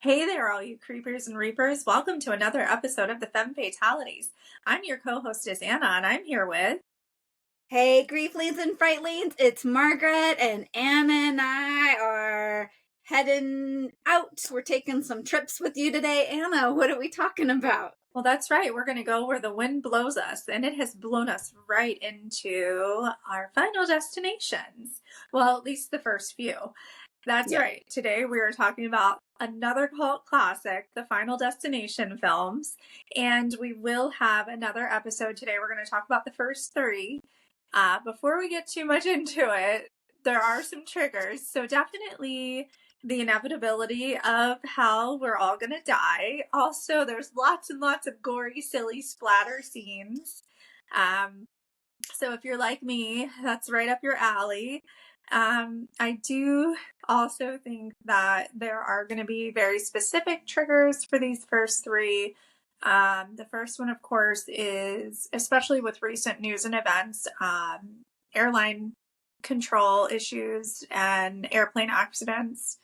Hey there, all you creepers and reapers. Welcome to another episode of the Femme Fatalities. I'm your co-hostess, Anna, and I'm here with... Hey, Grieflings and Frightlings, it's Margaret, and Anna and I are heading out. We're taking some trips with you today. Anna, what are we talking about? Well, that's right. We're going to go where the wind blows us, and it has blown us right into our final destinations. Well, at least the first few. That's right. Today we are talking about another cult classic, the Final Destination films, and we will have another episode today. We're going to talk about the first three. Before we get too much into it, there are some triggers. So definitely the inevitability of how we're all going to die. Also, there's lots and lots of gory, silly splatter scenes. So if you're like me, that's right up your alley. I do also think that there are going to be very specific triggers for these first three. The first one, of course, is, especially with recent news and events, airline control issues and airplane accidents.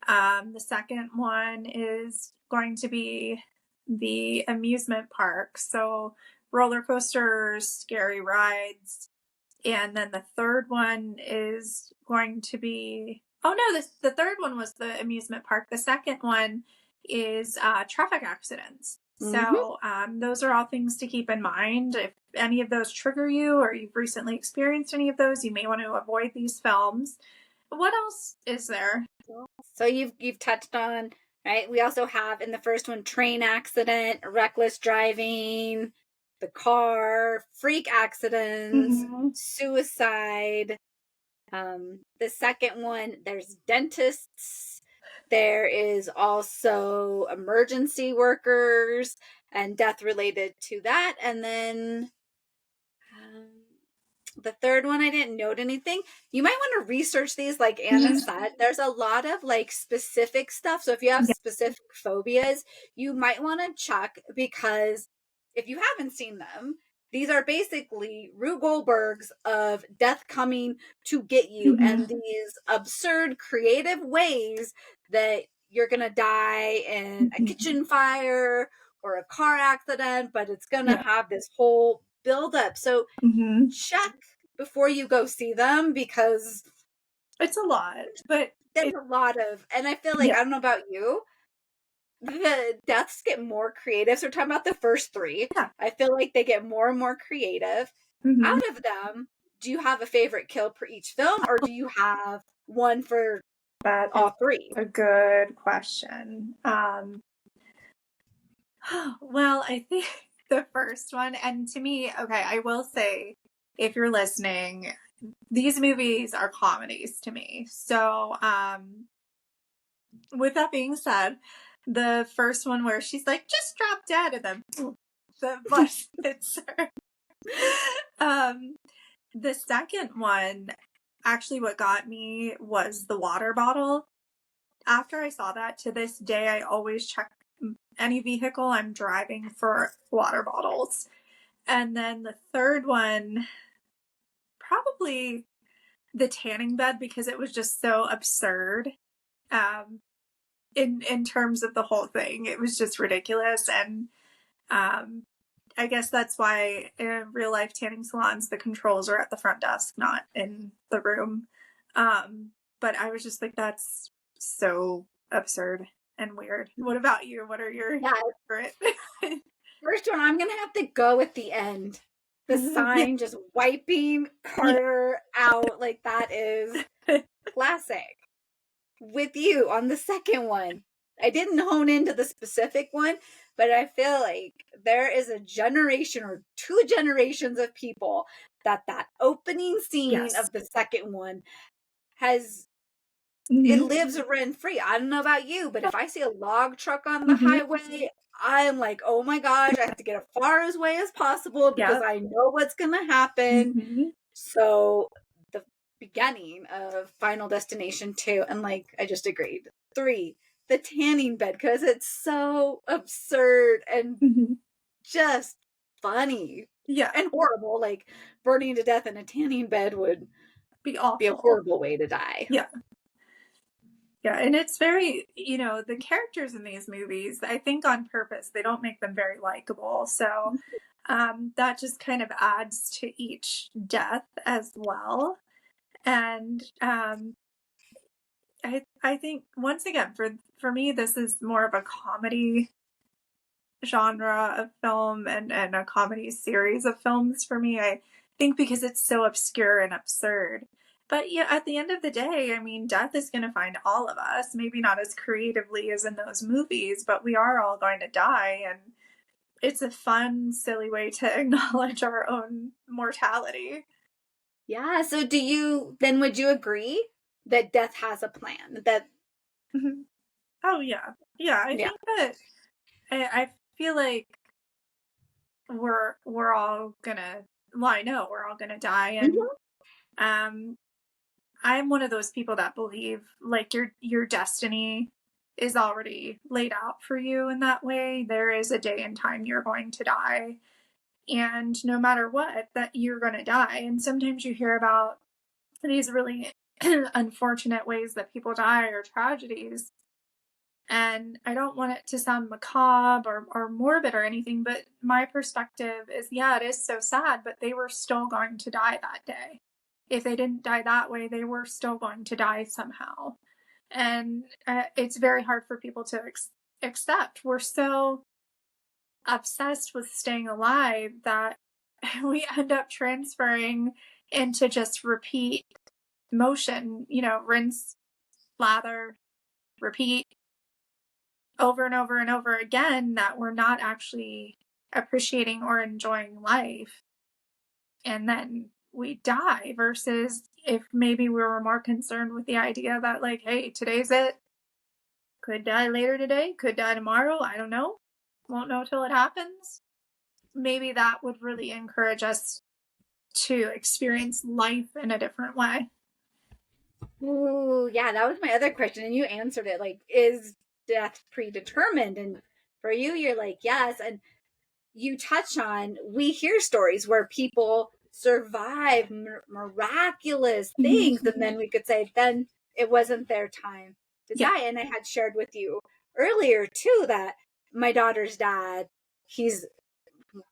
The second one is going to be the amusement park. So roller coasters, scary rides. And then the third one is going to be, the third one was the amusement park. The second one is traffic accidents. So those are all things to keep in mind. If any of those trigger you or you've recently experienced any of those, you may want to avoid these films. What else is there? So you've touched on, right? We also have in the first one, train accident, reckless driving, the car, freak accidents, suicide. The second one, there's dentists. There is also emergency workers and death related to that. And then the third one, I didn't note anything. You might want to research these, like Anna said. There's a lot of like specific stuff. So if you have specific phobias, you might want to check, because if you haven't seen them, these are basically Rube Goldbergs of death coming to get you, and these absurd creative ways that you're going to die in a kitchen fire or a car accident, but it's going to have this whole build up. So check before you go see them, because it's a lot, but there's a lot of, and I feel like, I don't know about you, the deaths get more creative. So we're talking about the first three. I feel like they get more and more creative. Out of them, do you have a favorite kill per each film, or do you have one for all three? A good question. Well, I think the first one, and to me, okay, I will say, if you're listening, these movies are comedies to me. So, with that being said, the first one where she's like, just drop dead, and then the bus hits her. The second one, actually what got me was the water bottle. After I saw that, to this day, I always check any vehicle I'm driving for water bottles. And then the third one, probably the tanning bed, because it was just so absurd. In terms of the whole thing, it was just ridiculous. And I guess that's why in real life tanning salons, the controls are at the front desk, not in the room. But I was just like, that's so absurd and weird. What about you? What are your favorite? First one, I'm gonna have to go at the end. The sign just wiping Carter out, like, that is classic. With you on the second one, I didn't hone into the specific one, but I feel like there is a generation or two generations of people that opening scene of the second one has, it lives rent free. I don't know about you, but if I see a log truck on the highway, I'm like, oh my gosh, I have to get as far away as possible, because I know what's going to happen. So the beginning of Final Destination 2, and like I just agreed, 3, the tanning bed, because it's so absurd and just funny and horrible. Like, burning to death in a tanning bed would be awful. be a horrible way to die. Yeah, and it's very, the characters in these movies, I think on purpose, they don't make them very likable. So that just kind of adds to each death as well. And I think once again, for me, this is more of a comedy genre of film and a comedy series of films for me. I think because it's so obscure and absurd. But yeah, at the end of the day, I mean, death is going to find all of us, maybe not as creatively as in those movies, but we are all going to die. And it's a fun, silly way to acknowledge our own mortality. Yeah. So would you agree that death has a plan? That, Oh, yeah. Yeah, I yeah. think that I feel like we're all gonna, well, I know we're all gonna die. And Mhm. um I'm one of those people that believe like your destiny is already laid out for you in that way. There is a day and time you're going to die. And no matter what, that you're going to die. And sometimes you hear about these really unfortunate ways that people die or tragedies. And I don't want it to sound macabre or morbid or anything, but my perspective is yeah, it is so sad, but they were still going to die that day. If they didn't die that way, they were still going to die somehow. And it's very hard for people to accept. We're so obsessed with staying alive that we end up transferring into just repeat motion, rinse, lather, repeat over and over and over again, that we're not actually appreciating or enjoying life. And then we die versus if maybe we were more concerned with the idea that like, hey, today's it. Could die later today, could die tomorrow. I don't know. Won't know till it happens. Maybe that would really encourage us to experience life in a different way. Ooh, yeah, that was my other question, and you answered it. Like, is death predetermined? And for you, you're like, yes. And you touch on, we hear stories where people survive miraculous things, and then we could say, then it wasn't their time to Yeah. die. And I had shared with you earlier too that my daughter's dad, he's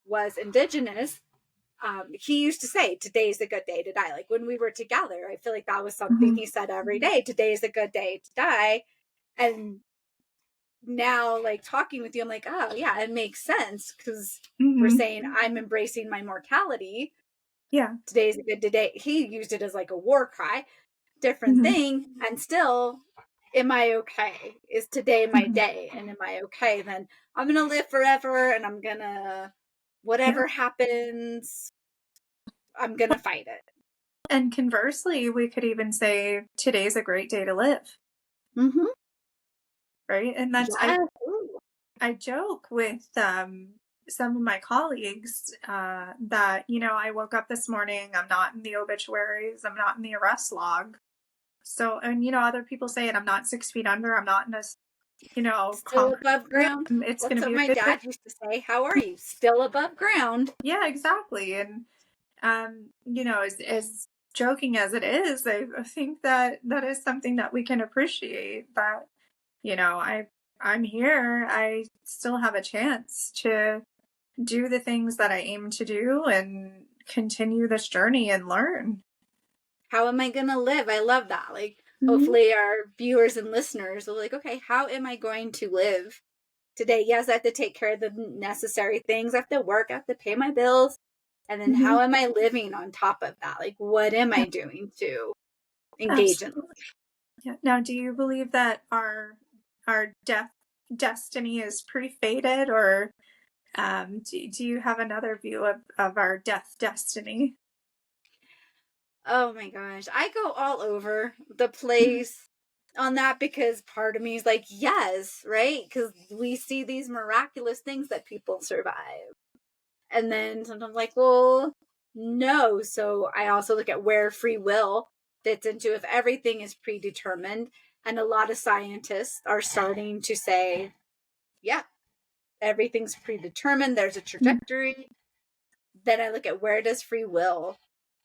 was indigenous. He used to say, today's a good day to die. Like when we were together, I feel like that was something he said every day. Today's a good day to die. And now, like talking with you, I'm like, oh, yeah, it makes sense because we're saying I'm embracing my mortality. Yeah. Today's a good day. He used it as like a war cry, different thing. And still, am I okay? Is today my day? And am I okay? Then I'm going to live forever and I'm going to, Yeah. whatever happens, I'm going to fight it. And conversely, we could even say today's a great day to live. Mm-hmm. Right. And that's, Yeah. I joke with some of my colleagues that, I woke up this morning, I'm not in the obituaries, I'm not in the arrest log. So, and, other people say it, I'm not 6 feet under, I'm not in a, Still concrete above room. ground. It's going What's to what be a my good day. dad used to say. How are you? Still above ground. Yeah, exactly. And, as joking as it is, I think that that is something that we can appreciate that, I'm here. I still have a chance to do the things that I aim to do and continue this journey and learn. How am I going to live? I love that. Like, Mm-hmm. hopefully, our viewers and listeners are like, okay, how am I going to live today? Yes, I have to take care of the necessary things. I have to work, I have to pay my bills. And then, Mm-hmm. how am I living on top of that? Like, what am I doing to engage in Absolutely. Yeah. Now, do you believe that our destiny is pre-fated, or do you have another view of our death destiny? Oh my gosh. I go all over the place on that because part of me is like, yes, right? Because we see these miraculous things that people survive. And then sometimes like, well, no. So I also look at where free will fits into if everything is predetermined. And a lot of scientists are starting to say, yeah, everything's predetermined. There's a trajectory. Then I look at where does free will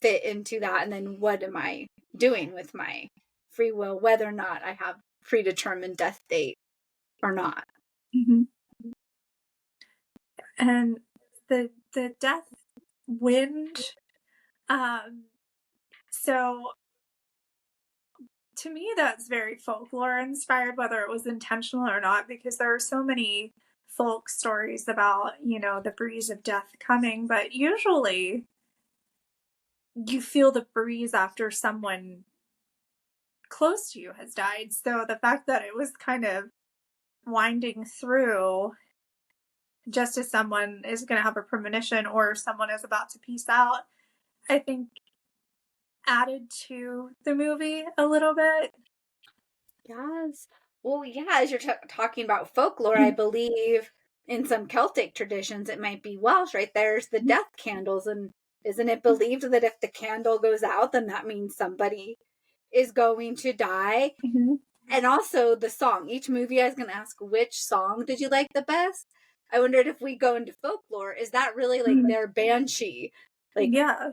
fit into that, and then what am I doing with my free will, whether or not I have predetermined death date or not. Mm-hmm. And the death wind, so to me that's very folklore inspired, whether it was intentional or not, because there are so many folk stories about, the breeze of death coming, but usually you feel the breeze after someone close to you has died. So the fact that it was kind of winding through just as someone is going to have a premonition or someone is about to peace out, I think added to the movie a little bit. Yes. Well, yeah, as you're talking about folklore, I believe in some Celtic traditions, it might be Welsh, right? There's the death candles. And isn't it believed that if the candle goes out, then that means somebody is going to die? Mm-hmm. And also the song. Each movie I was going to ask, which song did you like the best? I wondered if we go into folklore, is that really like their banshee? Like, yeah,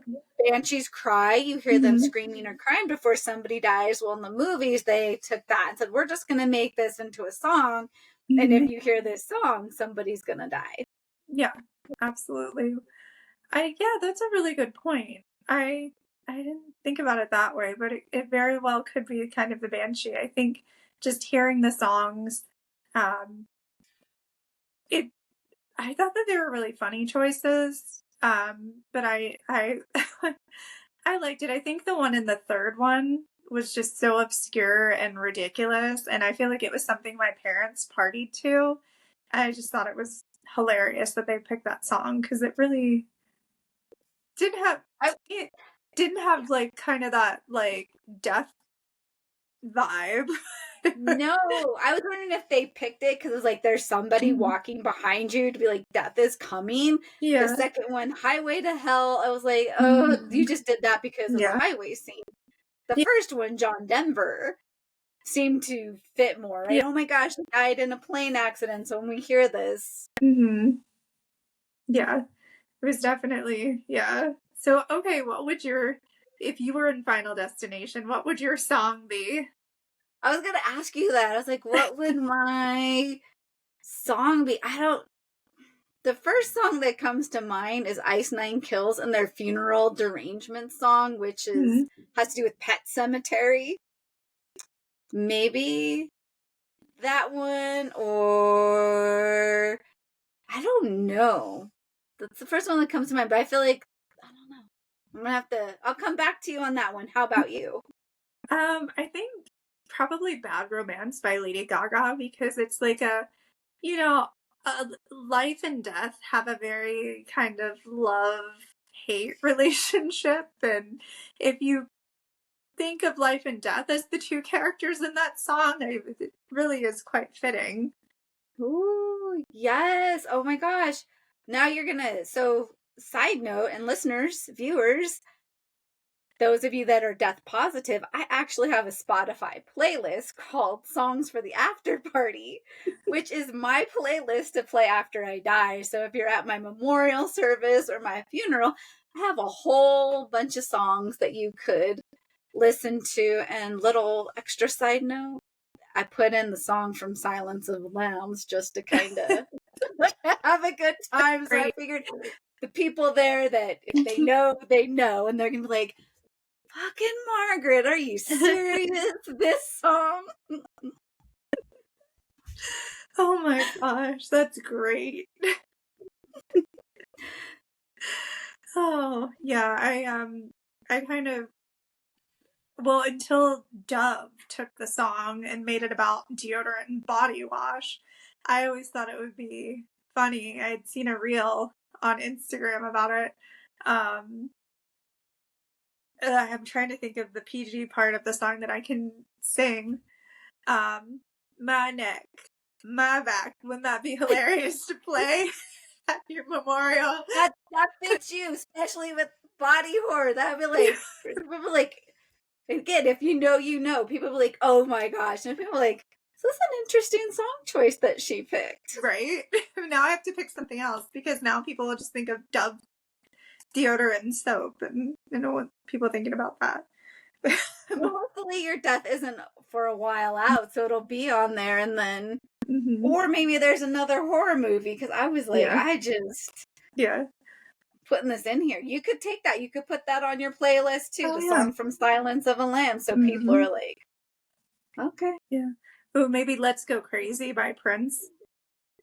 banshees cry, you hear them screaming or crying before somebody dies. Well, in the movies, they took that and said, we're just going to make this into a song. And if you hear this song, somebody's going to die. Yeah, absolutely. That's a really good point. I didn't think about it that way, but it very well could be kind of the banshee. I think just hearing the songs, it I thought that they were really funny choices. But I I liked it. I think the one in the third one was just so obscure and ridiculous, and I feel like it was something my parents partied to. I just thought it was hilarious that they picked that song because it really didn't have like kind of that like death vibe. No, I was wondering if they picked it because it was like there's somebody walking behind you to be like, death is coming. Yeah. The second one, Highway to Hell, I was like, oh, you just did that because of the Yeah. highway scene. The first one, John Denver, seemed to fit more, right? Yeah. Oh my gosh, he died in a plane accident. So when we hear this, Yeah, it was definitely, yeah. So, okay, if you were in Final Destination, what would your song be? I was gonna ask you that. I was like, what would my song be? The first song that comes to mind is Ice Nine Kills and their funeral derangement song, which has to do with Pet Cemetery. Maybe that one, or I don't know. That's the first one that comes to mind, but I feel like I don't know. I'll come back to you on that one. How about you? I think probably Bad Romance by Lady Gaga, because it's like you know, life and death have a very kind of love-hate relationship, and if you think of life and death as the two characters in that song, it really is quite fitting. Ooh, yes. Oh my gosh. Now side note, and listeners, viewers, those of you that are death positive, I actually have a Spotify playlist called Songs for the After Party, which is my playlist to play after I die. So if you're at my memorial service or my funeral, I have a whole bunch of songs that you could listen to. And little extra side note, I put in the song from Silence of the Lambs just to kind of have a good time. So I figured the people there that if they know, they know, and they're going to be like, fucking Margaret, are you serious? This song? Oh my gosh, that's great. Oh, yeah, I kind of, well, until Dove took the song and made it about deodorant and body wash, I always thought it would be funny. I'd seen a reel on Instagram about it. I'm trying to think of the PG part of the song that I can sing. My neck, my back. Wouldn't that be hilarious to play at your memorial? That fits you, especially with body horror. That'd be like, people like, again, if you know, you know. People be like, oh my gosh. And people are like, is this an interesting song choice that she picked? Right? Now I have to pick something else because now people will just think of Dove deodorant and soap, and I don't want people thinking about that. Well, hopefully your death isn't for a while out, so it'll be on there, and then, or maybe there's another horror movie, because I was like, Yeah. I just Yeah. putting this in here. You could take that. You could put that on your playlist too. Oh, The yeah. song from Silence of a Lamb. So people Mhm. are like, okay. Yeah. Ooh, maybe Let's Go Crazy by Prince.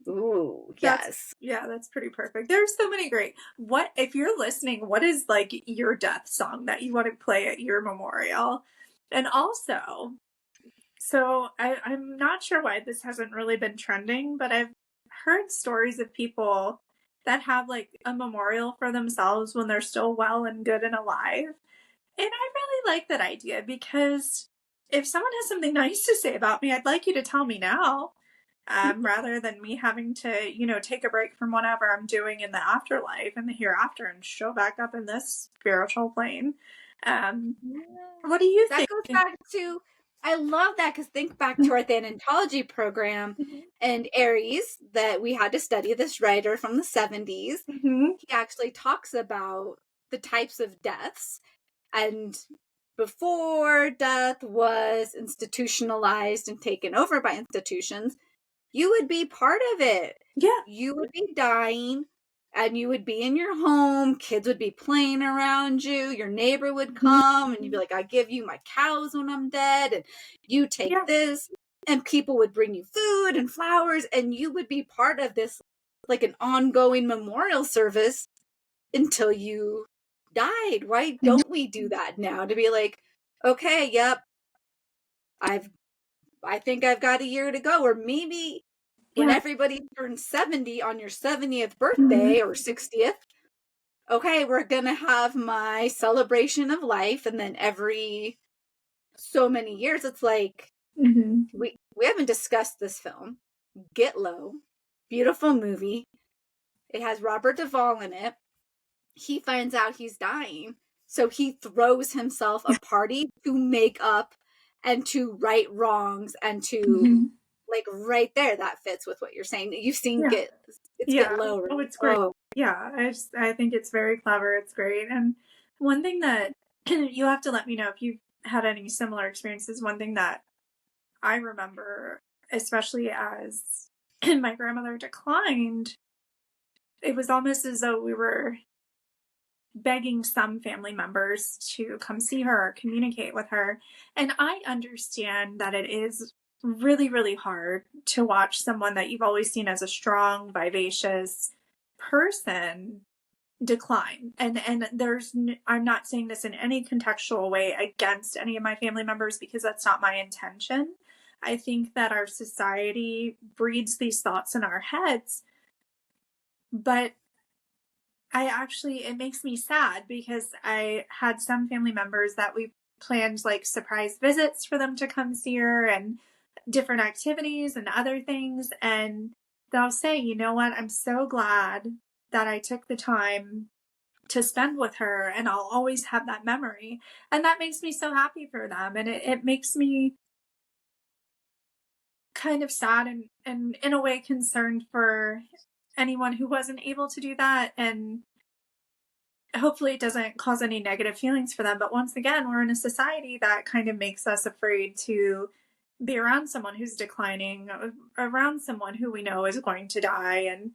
Ooh, That's yes. yeah, that's pretty perfect. There's so many great. What if you're listening, what is like your death song that you want to play at your memorial? And also, so I'm not sure why this hasn't really been trending, but I've heard stories of people that have like a memorial for themselves when they're still well and good and alive. And I really like that idea because if someone has something nice to say about me, I'd like you to tell me now, rather than me having to, take a break from whatever I'm doing in the afterlife and the hereafter and show back up in this spiritual plane. Um, Yeah. what do you That think? goes back to, I love that, because think back to our thanatology program and Aries, that we had to study this writer from the 70s. Mm-hmm. He actually talks about the types of deaths, and before death was institutionalized and taken over by institutions, you would be part of it. Yeah. You would be dying, and you would be in your home. Kids would be playing around you. Your neighbor would Mhm. come and you'd be like, I give you my cows when I'm dead, and you take Yeah. this. And people would bring you food and flowers, and you would be part of this, like an ongoing memorial service until you died. Why Mhm. don't we do that now? To be like, okay, yep, I think I've got a year to go. Or maybe when Yeah. everybody turns 70 on your 70th Mhm. birthday or 60th, okay, we're going to have my celebration of life. And then every so many years, it's like, Mhm. we haven't discussed this film. Get Low, beautiful movie. It has Robert Duvall in it. He finds out he's dying, so he throws himself a party to make up and to right wrongs and to, Mhm. like, right there, that fits with what you're saying. You've seen Yeah. Get Yeah. Low, right? Oh, it's great. Oh, Yeah. I think it's very clever. It's great. And one thing that you have to let me know if you've had any similar experiences. One thing that I remember, especially as my grandmother declined, it was almost as though we were begging some family members to come see her or communicate with her. And I understand that it is really, really hard to watch someone that you've always seen as a strong, vivacious person decline. And I'm not saying this in any contextual way against any of my family members because that's not my intention. I think that our society breeds these thoughts in our heads, but it makes me sad because I had some family members that we planned like surprise visits for them to come see her and different activities and other things. And they'll say, you know what, I'm so glad that I took the time to spend with her and I'll always have that memory. And that makes me so happy for them. And it makes me kind of sad and in a way concerned for anyone who wasn't able to do that. And hopefully it doesn't cause any negative feelings for them. But once again, we're in a society that kind of makes us afraid to be around someone who's declining, around someone who we know is going to die. And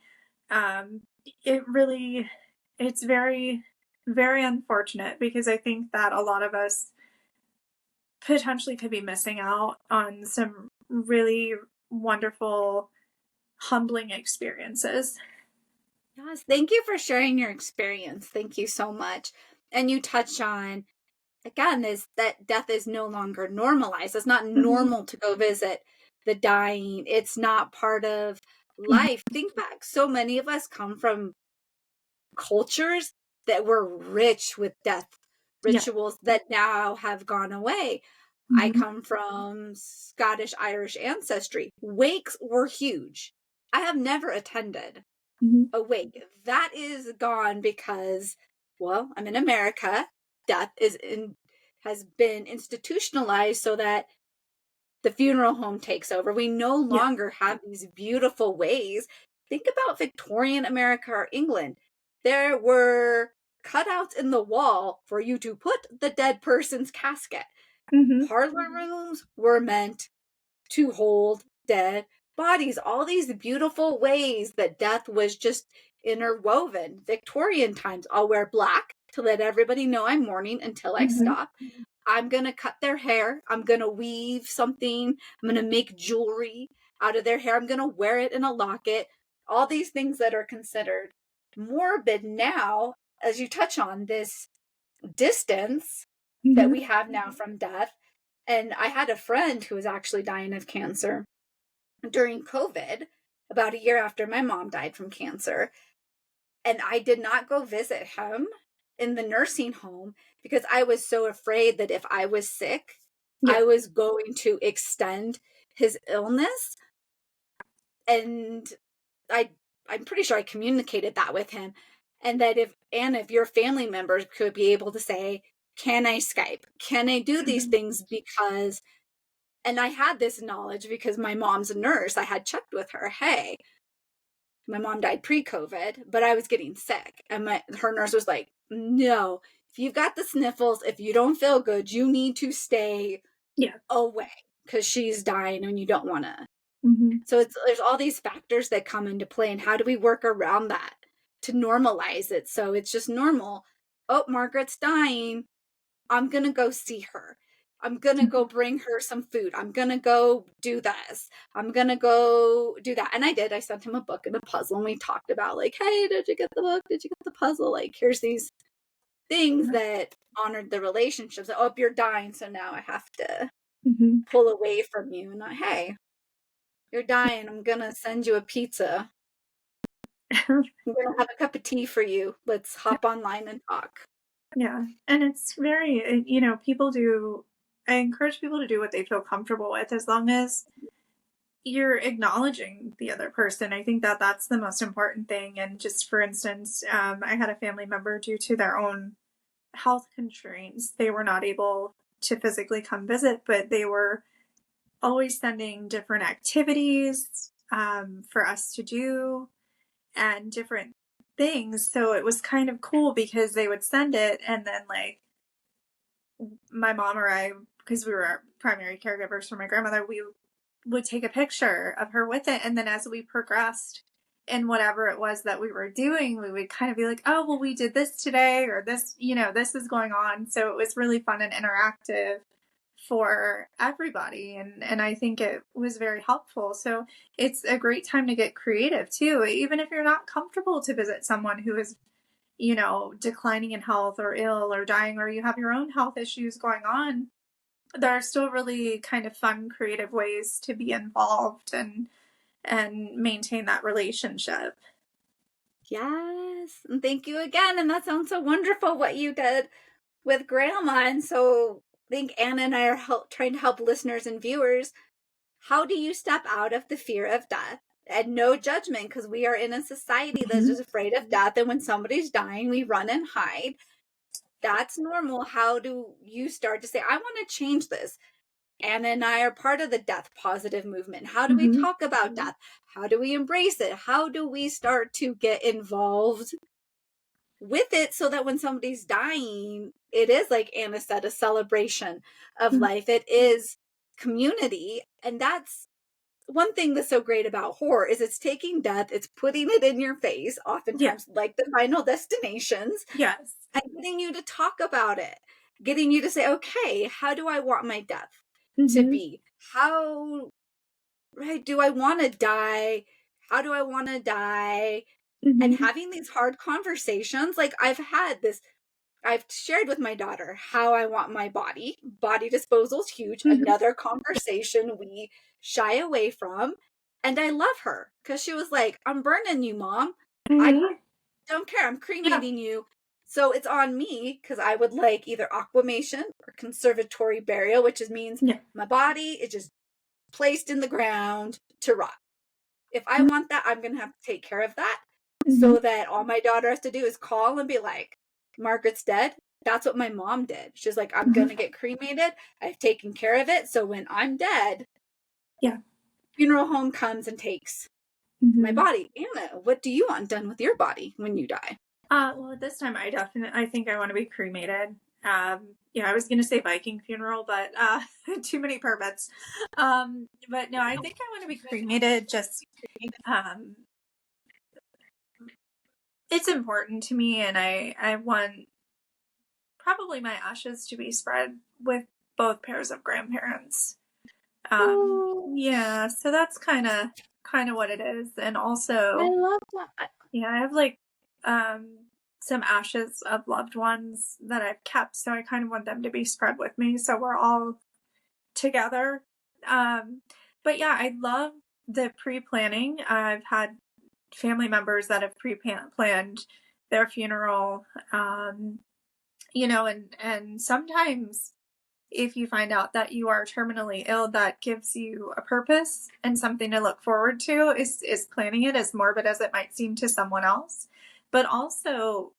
um, it really, it's very, very unfortunate because I think that a lot of us potentially could be missing out on some really wonderful, humbling experiences. yes. Thank you for sharing your experience. Thank you so much. And you touch on, again, is that death is no longer normalized. It's not Mhm. normal to go visit the dying. It's not part of Mhm. life. Think back. So many of us come from cultures that were rich with death Yeah. rituals that now have gone away. I Mhm. come from Scottish Irish ancestry. Wakes were huge. I have never attended Mhm. a wake. That is gone because, well, I'm in America. Death has been institutionalized so that the funeral home takes over. We no Yeah. longer have these beautiful ways. Think about Victorian America or England. There were cutouts in the wall for you to put the dead person's casket. Mm-hmm. Parlor rooms were meant to hold dead bodies. All these beautiful ways that death was just interwoven. Victorian times, I'll wear black to let everybody know I'm mourning until I Mm-hmm. stop. I'm going to cut their hair. I'm going to weave something. I'm going to make jewelry out of their hair. I'm going to wear it in a locket. All these things that are considered morbid now, as you touch on this distance that Mm-hmm. we have now from death. And I had a friend who was actually dying of cancer during COVID, about a year after my mom died from cancer. And I did not go visit him in the nursing home because I was so afraid that if I was sick, Yeah. I was going to extend his illness. And I I'm pretty sure I communicated that with him. And that if your family members could be able to say, can I Skype? Can I do these Mm-hmm. things? Because, and I had this knowledge because my mom's a nurse. I had checked with her, hey, my mom died pre-COVID, but I was getting sick. And her nurse was like, no, if you've got the sniffles, if you don't feel good, you need to stay Yeah. away because she's dying and you don't want to. Mm-hmm. So there's all these factors that come into play, and how do we work around that to normalize it so it's just normal? Oh, Margaret's dying. I'm going to go see her. I'm going to go bring her some food. I'm going to go do this. I'm going to go do that. And I did. I sent him a book and a puzzle, and we talked about like, hey, did you get the book? Did you get the puzzle? Like, here's these things that honored the relationships. Oh, you're dying, so now I have to Mm-hmm. pull away from you. And hey, you're dying. I'm going to send you a pizza. I'm going to have a cup of tea for you. Let's hop online and talk. Yeah. And it's very, people do, I encourage people to do what they feel comfortable with as long as you're acknowledging the other person. I think that that's the most important thing. And just for instance, I had a family member due to their own health constraints, they were not able to physically come visit, but they were always sending different activities for us to do and different things. So it was kind of cool because they would send it and then like my mom or I, because we were primary caregivers for my grandmother, we would take a picture of her with it. And then as we progressed in whatever it was that we were doing, we would kind of be like, oh, well, we did this today, or this, this is going on. So it was really fun and interactive for everybody. And I think it was very helpful. So it's a great time to get creative too, even if you're not comfortable to visit someone who is declining in health or ill or dying, or you have your own health issues going on. There are still really kind of fun, creative ways to be involved and maintain that relationship. Yes. And thank you again. And that sounds so wonderful what you did with grandma. And so I think Anna and I are trying to help listeners and viewers. How do you step out of the fear of death? And no judgment, because we are in a society that's just afraid of death. And when somebody's dying, we run and hide. That's normal. How do you start to say, I want to change this? Anna and I are part of the death positive movement. How do we Mm-hmm. talk about death? How do we embrace it? How do we start to get involved with it so that when somebody's dying, it is, like Anna said, a celebration of life? It is community. And that's one thing that's so great about horror is it's taking death, it's putting it in your face, Yeah. oftentimes like the Final Destinations, Yes. and getting you to talk about it, getting you to say, okay, how do I want my death to Mm-hmm. be? How, right, do I want to die? How do I want to die? And Mm-hmm. having these hard conversations, like I've shared with my daughter how I want my body. Body disposal is huge. Mm-hmm. Another conversation we shy away from. And I love her because she was like, I'm burning you, Mom. I Mm-hmm. don't care. I'm Yeah. cremating you. So it's on me because I would like either aquamation or conservatory burial, which means Yeah. my body is just placed in the ground to rot. If I want that, I'm going to have to take care of that Mm-hmm. so that all my daughter has to do is call and be like, Margaret's dead. That's what my mom did. She's like, I'm going to get cremated. I've taken care of it. So when I'm dead, Yeah. funeral home comes and takes my Mm-hmm. body. Anna, what do you want done with your body when you die? Well, at this time, I think I want to be cremated. Yeah, I was going to say Viking funeral, but too many permits. But no, I think I want to be cremated. Just it's important to me, and I want probably my ashes to be spread with both pairs of grandparents. Yeah, so that's kind of what it is. And also, I love that. yeah, I have like some ashes of loved ones that I've kept, so I kind of want them to be spread with me, so we're all together. But yeah, I love the pre-planning. I've had family members that have pre-planned their funeral, and sometimes if you find out that you are terminally ill, that gives you a purpose and something to look forward to, is planning it, as morbid as it might seem to someone else. But also,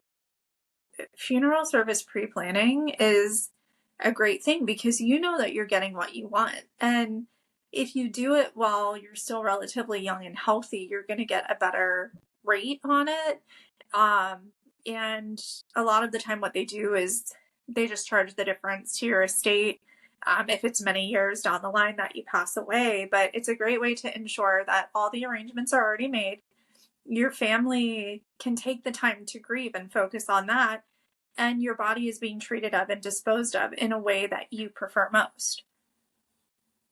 funeral service pre-planning is a great thing because you know that you're getting what you want. And if you do it while you're still relatively young and healthy, you're going to get a better rate on it. And a lot of the time what they do is they just charge the difference to your estate, if it's many years down the line that you pass away. But it's a great way to ensure that all the arrangements are already made. Your family can take the time to grieve and focus on that, and your body is being treated of and disposed of in a way that you prefer most.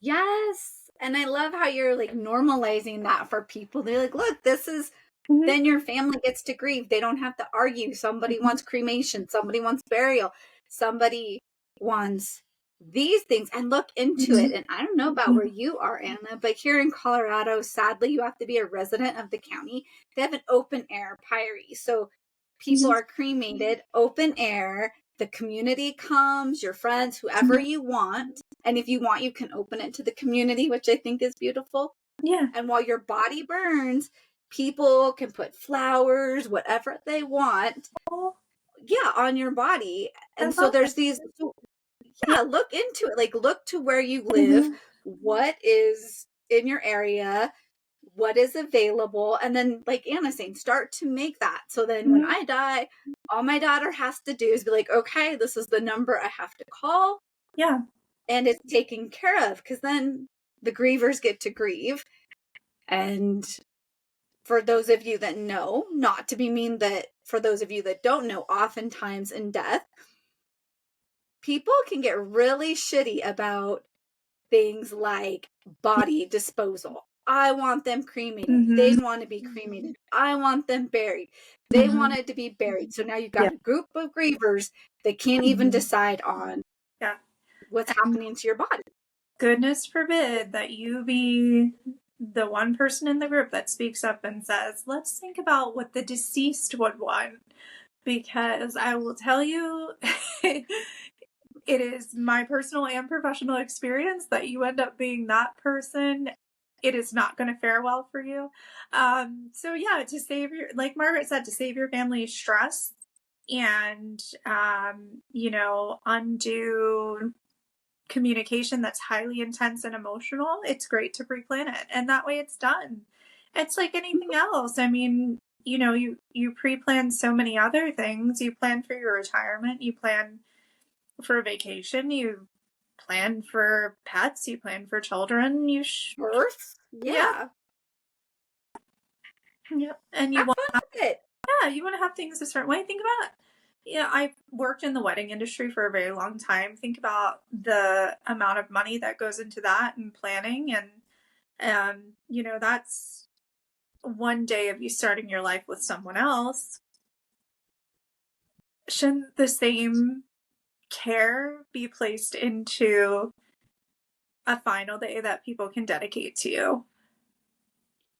Yes. And I love how you're like normalizing that for people. They're like, look, this is, Mm-hmm. then your family gets to grieve. They don't have to argue. Somebody wants cremation, somebody wants burial, somebody wants these things, and look into it. And I don't know about where you are, Anna, but here in Colorado, sadly, you have to be a resident of the county. They have an open air pyre. So people are cremated open air. The community comes, your friends, whoever you want. And if you want, you can open it to the community, which I think is beautiful. Yeah. And while your body burns, people can put flowers, whatever they want, on your body. And so there's these, look into it. Like, look to where you live, what is in your area, what is available, and then, like Anna's saying, start to make that. So then when I die, all my daughter has to do is be like, okay, this is the number I have to call. Yeah. And it's taken care of, because then the grievers get to grieve. And for those of you that know, not to be mean, that for those of you that don't know, oftentimes in death, people can get really shitty about things like body disposal. I want them cremated. They want to be cremated. I want them buried. They want it to be buried. So now you've got a group of grievers that can't even decide on what's happening to your body. Goodness forbid that you be the one person in the group that speaks up and says, let's think about what the deceased would want. Because I will tell you, it is my personal and professional experience that you end up being that person. It is not going to fare well for you. So yeah, to save your, like Margaret said, to save your family stress and, undo communication that's highly intense and emotional, it's great to pre-plan it. And that way it's done. It's like anything else. I mean, you pre-plan so many other things. You plan for your retirement, you plan for a vacation, you plan for pets, you plan for children, Birth? Yeah. Yep. And you want it. Yeah, you want to have things a certain way. Think about it. Yeah, I've worked in the wedding industry for a very long time. Think about the amount of money that goes into that and planning, and that's one day of you starting your life with someone else. Shouldn't the same care be placed into a final day that people can dedicate to you?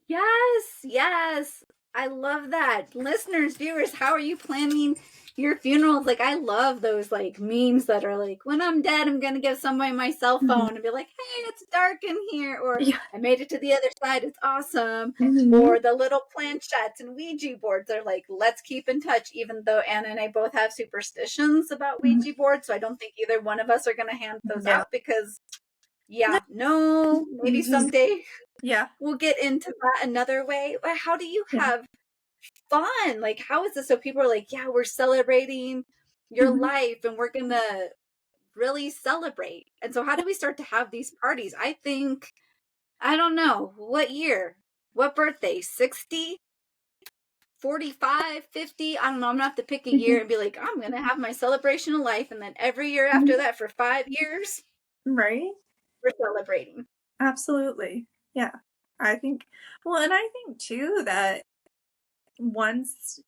Yes. I love that. Listeners, viewers, how are you planning your funerals? Like, I love those like memes that are like, when I'm dead, I'm going to give somebody my cell phone and be like, hey, it's dark in here. Or I made it to the other side. It's awesome. Or the little planchettes and Ouija boards are like, let's keep in touch, even though Anna and I both have superstitions about Ouija boards. So I don't think either one of us are going to hand those out because maybe someday we'll get into that another way. But how do you have fun? Like, how is this? So people are like, yeah, we're celebrating your life, and we're gonna really celebrate. And so how do we start to have these parties? I think, I don't know, what year? What birthday? 60? 45, 50? I don't know. I'm gonna have to pick a year and be like, I'm gonna have my celebration of life, and then every year after that for 5 years, Right? we're celebrating. Absolutely. Yeah. I think, well, and I think too that once,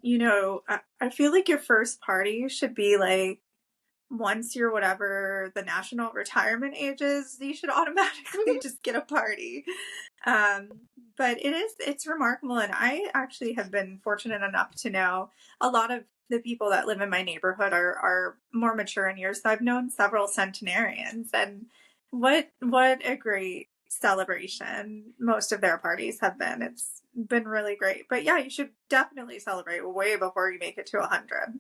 I feel like your first party should be like, once you're whatever the national retirement age is, you should automatically just get a party. Um, but it's remarkable. And I actually have been fortunate enough to know a lot of the people that live in my neighborhood are more mature in years. So I've known several centenarians, and what a great celebration most of their parties have been. It's been really great. But yeah, you should definitely celebrate way before you make it to 100.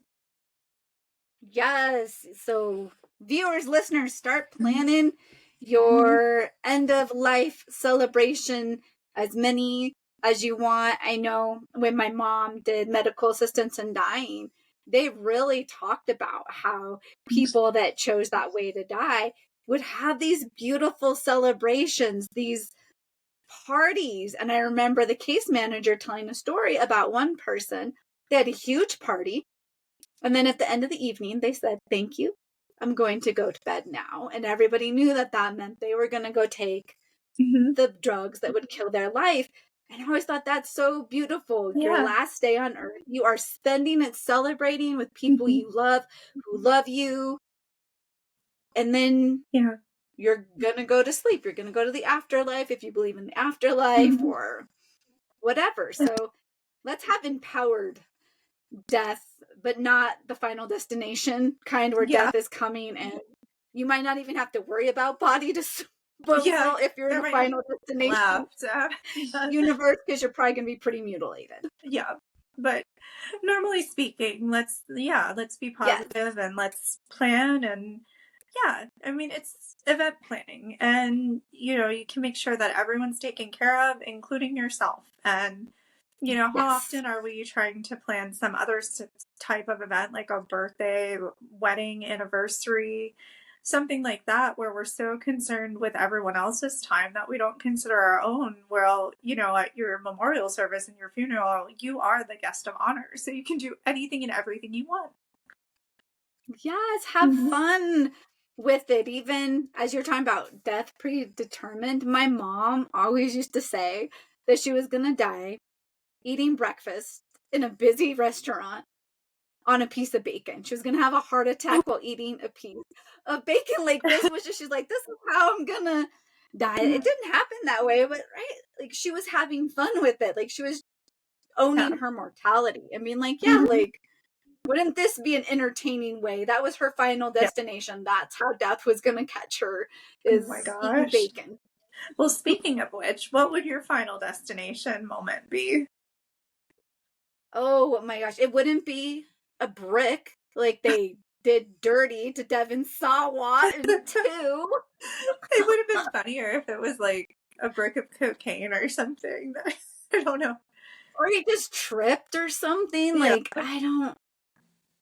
Yes. So, viewers, listeners, start planning your end of life celebration, as many as you want. I know when my mom did medical assistance in dying, they really talked about how people that chose that way to die would have these beautiful celebrations, these parties. And I remember the case manager telling a story about one person. They had a huge party, and then at the end of the evening, they said, "Thank you. I'm going to go to bed now." And everybody knew that that meant they were going to go take the drugs that would kill their life. And I always thought that's so beautiful. Your Yeah. last day on earth, you are spending it celebrating with people you love, who love you. And then Yeah. you're going to go to sleep. You're going to go to the afterlife if you believe in the afterlife or whatever. So let's have empowered death, but not the final destination kind where Yeah. death is coming and you might not even have to worry about body Yeah. disposal if you're in There the might not final be destination left. Yeah. universe, because you're probably going to be pretty mutilated. Yeah. But normally speaking, let's be Yes. positive and let's plan. And yeah, I mean, it's event planning, and you can make sure that everyone's taken care of, including yourself. And how Yes. often are we trying to plan some other type of event, like a birthday, wedding, anniversary, something like that, where we're so concerned with everyone else's time that we don't consider our own? Well, at your memorial service and your funeral, you are the guest of honor, so you can do anything and everything you want. Yes. Have fun with it. Even as you're talking about death predetermined, my mom always used to say that she was going to die eating breakfast in a busy restaurant on a piece of bacon. She was going to have a heart attack while eating a piece of bacon. Like, this was just, she's like, this is how I'm going to die. It didn't happen that way, but right? Like, she was having fun with it. Like, she was owning Yeah. her mortality. I mean, like, yeah, like, wouldn't this be an entertaining way? That was her final Yeah. destination. That's how death was going to catch her, Oh my is eating gosh. bacon. Well, speaking of which, what would your final destination moment be? Oh my gosh. It wouldn't be a brick like they did dirty to Devin Sawa in 2. It would have been funnier if it was like a brick of cocaine or something. I don't know. Or he just tripped or something. Yeah. Like,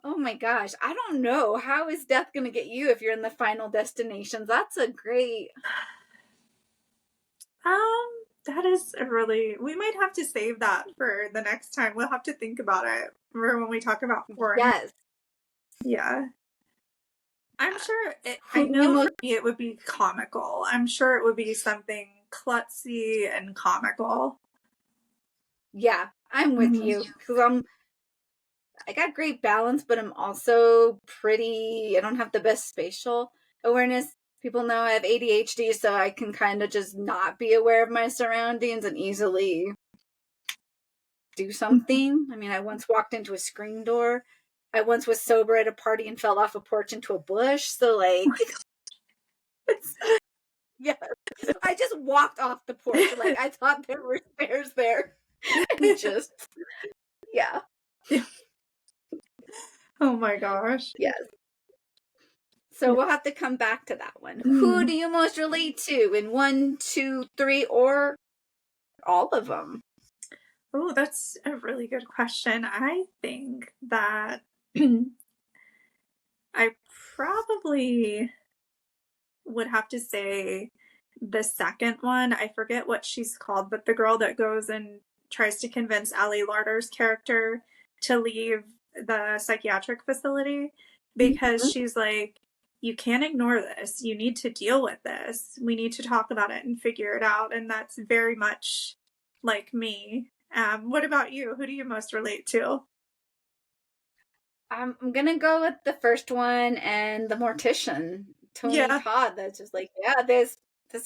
oh my gosh. I don't know. How is death going to get you if you're in the final destinations? That's a great. That is we might have to save that for the next time. We'll have to think about it for when we talk about foreign. Yes. Yeah. I'm sure I Who do you know for most. me it would be comical. I'm sure it would be something klutzy and comical. Yeah, I'm with you. Because I got great balance, but I'm also I don't have the best spatial awareness. People know I have ADHD, so I can kind of just not be aware of my surroundings and easily do something. I mean, I once walked into a screen door. I once was sober at a party and fell off a porch into a bush. So, like, yeah, I just walked off the porch. Like, I thought there were stairs there. And just, yeah. Oh my gosh. Yes. So we'll have to come back to that one. Mm. Who do you most relate to in 1, 2, 3, or all of them? Oh, that's a really good question. I think that I probably would have to say the second one. I forget what she's called, but the girl that goes and tries to convince Ali Larter's character to leave the psychiatric facility because she's like, you can't ignore this. You need to deal with this. We need to talk about it and figure it out. And that's very much like me. What about you? Who do you most relate to? I'm gonna go with the first one and the mortician, Tony Yeah, Todd. That's just like, yeah, this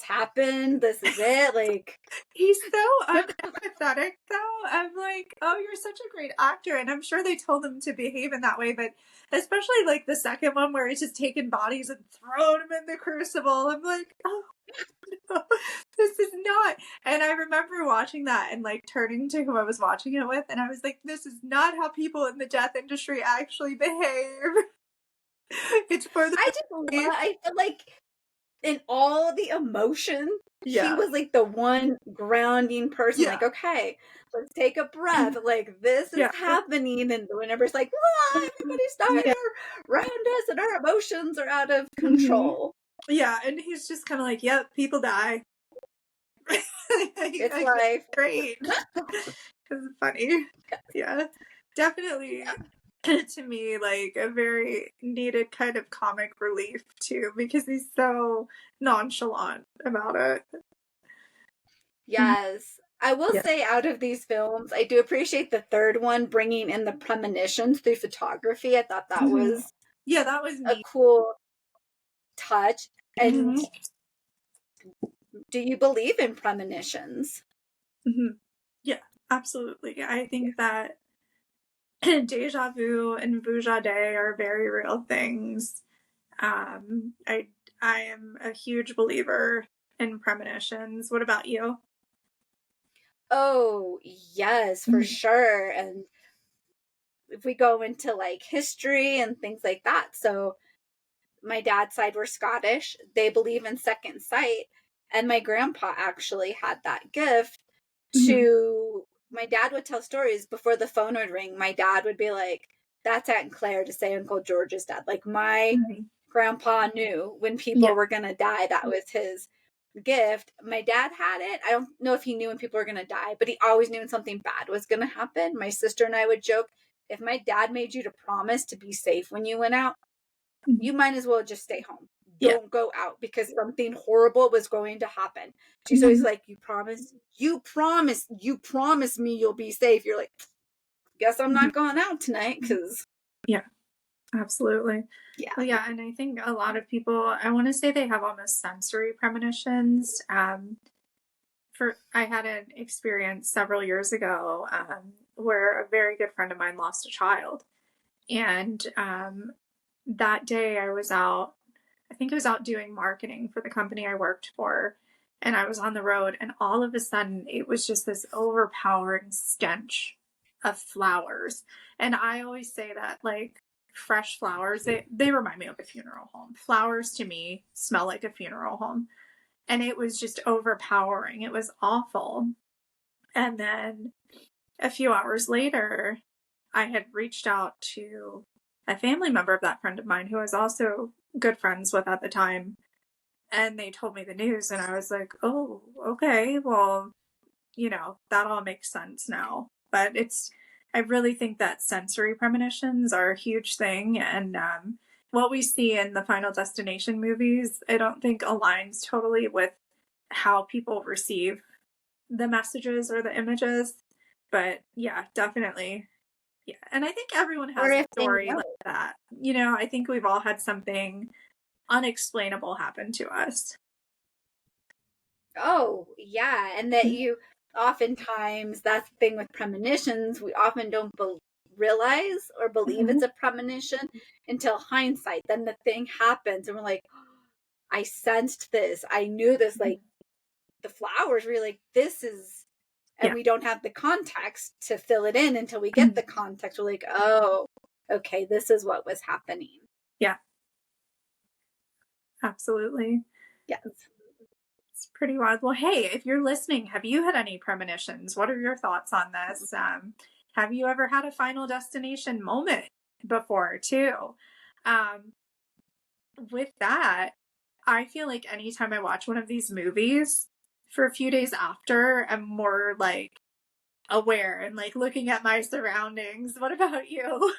happened. This is it. Like, he's so unempathetic, though. I'm like, oh, you're such a great actor. And I'm sure they told him to behave in that way. But especially like the second one where he's just taking bodies and throwing them in the crucible. I'm like, oh, no, this is not. And I remember watching that and like turning to who I was watching it with. And I was like, this is not how people in the death industry actually behave. It's for the I feel like in all the emotion, he yeah. was like the one grounding person. Yeah. Like, okay, let's take a breath. Like, this is Yeah. happening. And whenever it's like, "Whoa, everybody's dying Yeah. around us and our emotions are out of Mhm. control." Yeah, and he's just kind of like, yep, people die. It's I life. great. It's funny. Yeah, definitely to me like a very needed kind of comic relief too, because he's so nonchalant about it. Yes. I will Yeah. say, out of these films, I do appreciate the third one bringing in the premonitions through photography. I thought that Mhm. was Yeah, that was a neat. cool touch. And Mhm. do you believe in premonitions? Mhm. Yeah, absolutely. I think that deja vu and vujade are very real things. I am a huge believer in premonitions. What about you? Oh, yes, for Mhm. sure. And if we go into like history and things like that. So, my dad's side were Scottish. They believe in second sight. And my grandpa actually had that gift Mhm. to my dad would tell stories before the phone would ring. My dad would be like, that's Aunt Claire to say Uncle George is dead. Like my Mhm. grandpa knew when people Yeah. were gonna die, that was his gift. My dad had it. I don't know if he knew when people were gonna die, but he always knew when something bad was gonna happen. My sister and I would joke, if my dad made you to promise to be safe when you went out, Mhm. you might as well just stay home. Yeah. Don't go out because something horrible was going to happen. She's always Mhm. like, you promise me you'll be safe. You're like, guess I'm Mhm. not going out tonight because, Yeah, absolutely. yeah. Well, yeah, and I think a lot of people, I want to say they have almost sensory premonitions. For I had an experience several years ago where a very good friend of mine lost a child, and that day I was out. I think I was out doing marketing for the company I worked for, and I was on the road, and all of a sudden it was just this overpowering stench of flowers. And I always say that like fresh flowers, they remind me of a funeral home. Flowers to me smell like a funeral home. And it was just overpowering. It was awful. And then a few hours later, I had reached out to a family member of that friend of mine who I was also good friends with at the time. And they told me the news, and I was like, oh, okay, well, that all makes sense now. But I really think that sensory premonitions are a huge thing. And what we see in the Final Destination movies, I don't think aligns totally with how people receive the messages or the images. But yeah, definitely. Yeah. And I think everyone Or has a if they story know. like that. I think we've all had something unexplainable happen to us. Oh, yeah. And that oftentimes, that's the thing with premonitions, we often don't realize or believe it's Mhm. a premonition until hindsight. Then the thing happens, and we're like, I sensed this. I knew this. Like, the flowers, we're like, this is, and Yeah. we don't have the context to fill it in until we get Mhm. the context. We're like, oh, okay, this is what was happening. Yeah, absolutely. Yes. It's pretty wild. Well, hey, if you're listening, have you had any premonitions? What are your thoughts on this? Have you ever had a final destination moment before, too? with that, I feel like anytime I watch one of these movies, for a few days after, I'm more like aware and like looking at my surroundings. What about you?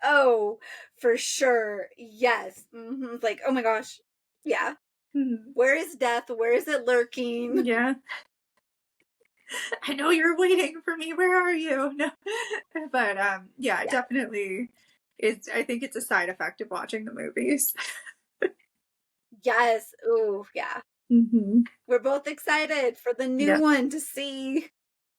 Oh, for sure. Yes. It's like, oh my gosh. Yeah. Mhm. Where is death? Where is it lurking? Yeah. I know you're waiting for me. Where are you? No. But yeah, Yeah. definitely it's I think it's a side effect of watching the movies. Yes. Ooh, yeah. Mhm. We're both excited for the new Yep. one to see.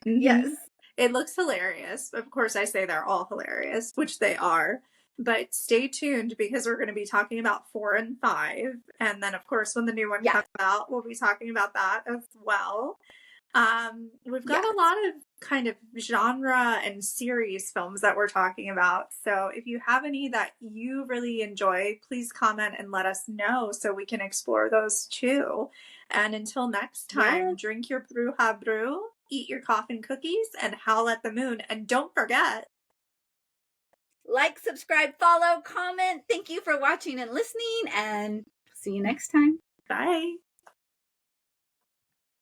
Yes. Mhm. It looks hilarious. Of course, I say they're all hilarious, which they are. But stay tuned because we're going to be talking about 4 and 5. And then, of course, when the new one comes Yes. out, we'll be talking about that as well. We've got a Yes. lot of kind of genre and series films that we're talking about. So if you have any that you really enjoy, please comment and let us know so we can explore those too. And until next time, Yes. drink your Bruja brew, eat your coffin cookies, and howl at the moon. And don't forget, Like, subscribe, follow, comment. Thank you for watching and listening, and see you next time. bye.